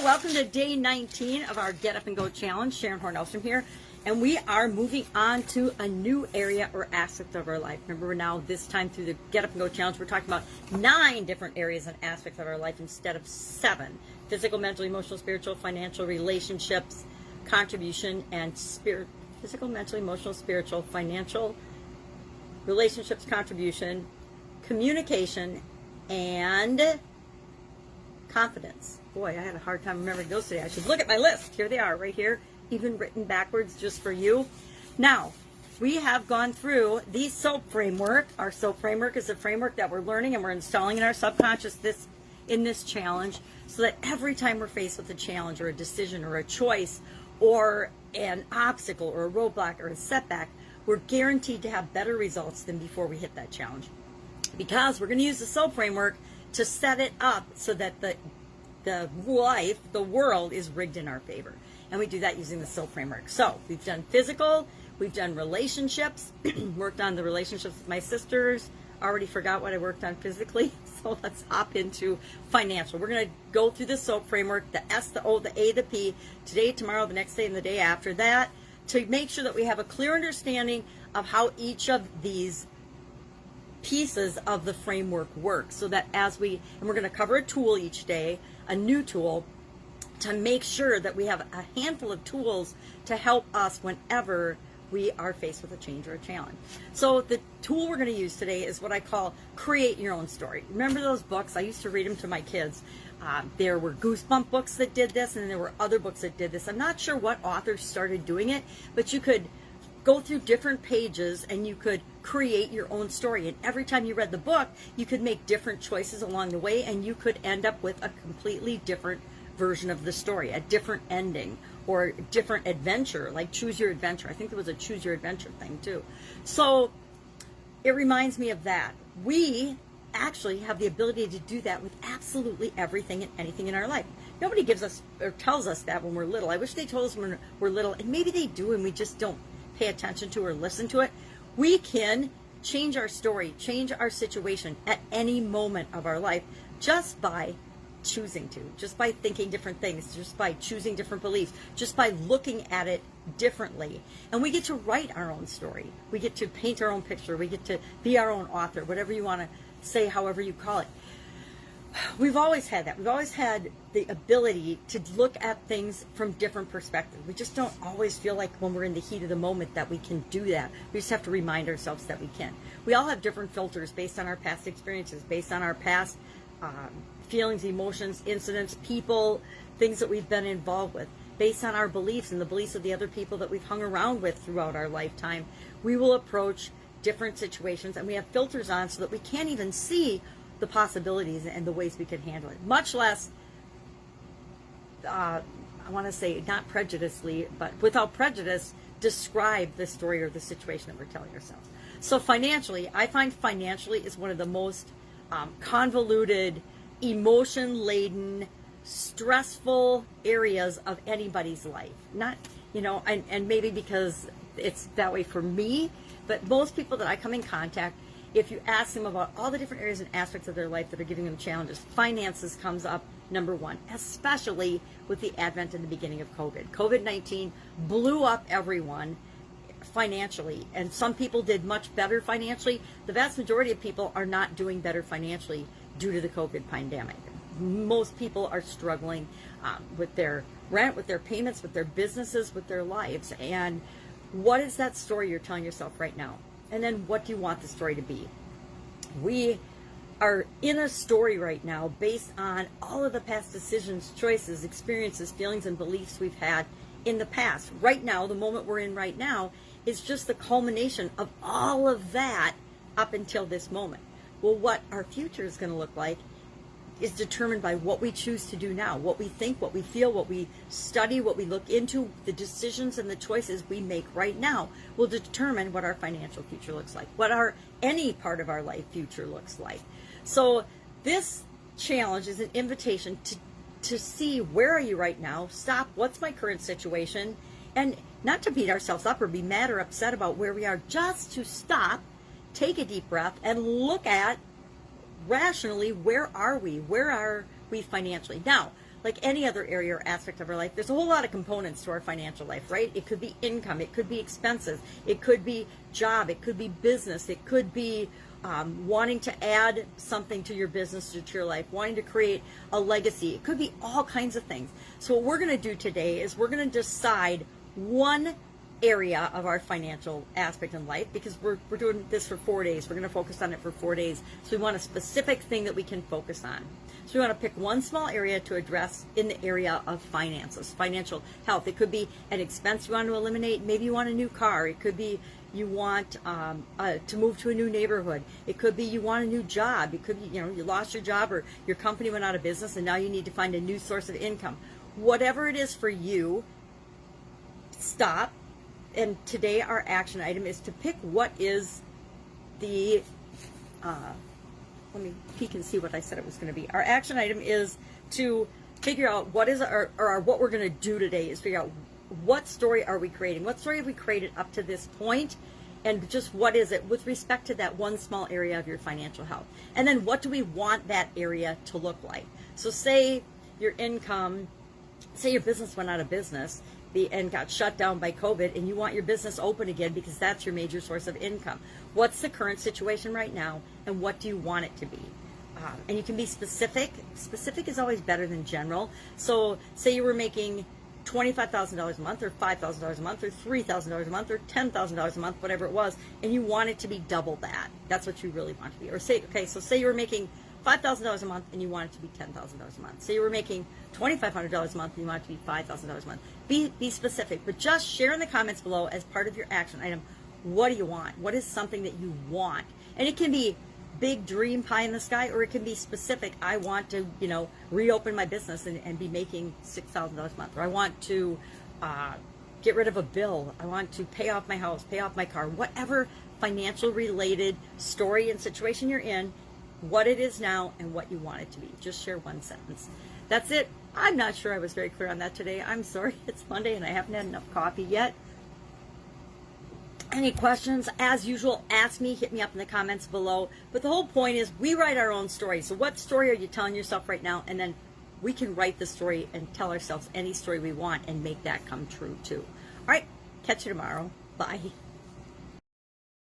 welcome to day 19 of our Get Up and Go Challenge. Sharon Horne-Ellstrom here, and we are moving on to a new area or aspect of our life. Remember, we're now this time through the Get Up and Go Challenge, we're talking about 9 different areas and aspects of our life instead of 7. Physical, mental, emotional, spiritual, financial, relationships, contribution, and spirit. Physical, mental, emotional, spiritual, financial, relationships, contribution, communication, and confidence. Boy, I had a hard time remembering those today. I should look at my list. Here they are, right here, even written backwards just for you. Now, we have gone through the SOAP framework. Our SOAP framework is a framework that we're learning and we're installing in our subconscious in this challenge, so that every time we're faced with a challenge or a decision or a choice or an obstacle or a roadblock or a setback, we're guaranteed to have better results than before we hit that challenge. Because we're going to use the SOAP framework to set it up so that the world is rigged in our favor. And we do that using the SOAP framework. So we've done physical, we've done relationships, worked on the relationships with my sisters, already forgot what I worked on physically. So let's hop into financial. We're going to go through the SOAP framework, the S, the O, the A, the P, today, tomorrow, the next day, and the day after that, to make sure that we have a clear understanding of how each of these pieces of the framework work, so that and we're going to cover a tool each day, a new tool, to make sure that we have a handful of tools to help us whenever we are faced with a change or a challenge. So the tool we're going to use today is what I call create your own story. Remember those books? I used to read them to my kids. There were Goosebump books that did this, and there were other books that did this. I'm not sure what authors started doing it, but you could go through different pages and you could create your own story. And every time you read the book, you could make different choices along the way, and you could end up with a completely different version of the story, a different ending, or a different adventure, like Choose Your Adventure. I think there was a Choose Your Adventure thing too. So it reminds me of that. We actually have the ability to do that with absolutely everything and anything in our life. Nobody gives us or tells us that when we're little. I wish they told us when we're little, and maybe they do and we just don't pay attention to or listen to it. We can change our story, change our situation at any moment of our life just by choosing to, just by thinking different things, just by choosing different beliefs, just by looking at it differently. And we get to write our own story. We get to paint our own picture. We get to be our own author, whatever you want to say, however you call it. We've always had that. We've always had the ability to look at things from different perspectives. We just don't always feel like when we're in the heat of the moment that we can do that. We just have to remind ourselves that we can. We all have different filters based on our past experiences, based on our past feelings, emotions, incidents, people, things that we've been involved with, based on our beliefs and the beliefs of the other people that we've hung around with throughout our lifetime. We will approach different situations, and we have filters on so that we can't even see the possibilities and the ways we could handle it, much less I want to say not prejudicely, but without prejudice, describe the story or the situation that we're telling ourselves. So financially, I find financially is one of the most convoluted, emotion-laden, stressful areas of anybody's life. Not, and maybe because it's that way for me, but most people that I come in contact, if you ask them about all the different areas and aspects of their life that are giving them challenges, finances comes up number one, especially with the advent and the beginning of COVID. COVID-19 blew up everyone financially, and some people did much better financially. The vast majority of people are not doing better financially due to the COVID pandemic. Most people are struggling with their rent, with their payments, with their businesses, with their lives. And what is that story you're telling yourself right now? And then what do you want the story to be? We are in a story right now based on all of the past decisions, choices, experiences, feelings, and beliefs we've had in the past. Right now, the moment we're in right now is just the culmination of all of that up until this moment. Well, what our future is going to look like is determined by what we choose to do now, what we think, what we feel, what we study, what we look into. The decisions and the choices we make right now will determine what our financial future looks like, what any part of our life future looks like. So this challenge is an invitation to see, where are you right now? Stop, what's my current situation? And not to beat ourselves up or be mad or upset about where we are, just to stop, take a deep breath, and look at rationally, where are we? Where are we financially? Now, like any other area or aspect of our life, there's a whole lot of components to our financial life, right? It could be income, it could be expenses, it could be job, it could be business, it could be wanting to add something to your business or to your life, wanting to create a legacy. It could be all kinds of things. So what we're going to do today is we're going to decide one area of our financial aspect in life, because we're doing this for 4 days. We're going to focus on it for 4 days. So we want a specific thing that we can focus on. So we want to pick one small area to address in the area of finances, financial health. It could be an expense you want to eliminate. Maybe you want a new car. It could be you want to move to a new neighborhood. It could be you want a new job. It could be, you lost your job or your company went out of business and now you need to find a new source of income. Whatever it is for you, stop. And today our action item is to pick what is the, let me peek and see what I said it was going to be. Our action item is to figure out what is what we're going to do today is figure out what story are we creating? What story have we created up to this point? And just what is it with respect to that one small area of your financial health? And then what do we want that area to look like? So say your income, say your business went out of business and got shut down by COVID, and you want your business open again because that's your major source of income. What's the current situation right now, and what do you want it to be? And you can be specific. Specific is always better than general. So say you were making $25,000 a month, or $5,000 a month, or $3,000 a month, or $10,000 a month, whatever it was, and you want it to be double that. That's what you really want to be. Or say, okay, so say you were making $5,000 a month and you want it to be $10,000 a month. Say you were making $2,500 a month and you want it to be $5,000 a month. Be specific, but just share in the comments below as part of your action item, what do you want? What is something that you want? And it can be big dream pie in the sky, or it can be specific. I want to, reopen my business and be making $6,000 a month, or I want to get rid of a bill. I want to pay off my house, pay off my car, whatever financial related story and situation you're in, what it is now and what you want it to be. Just share one sentence. That's it. I'm not sure I was very clear on that today. I'm sorry. It's Monday and I haven't had enough coffee yet. Any questions? As usual, ask me, hit me up in the comments below. But the whole point is we write our own story. So what story are you telling yourself right now? And then we can write the story and tell ourselves any story we want and make that come true too. All right, catch you tomorrow. Bye.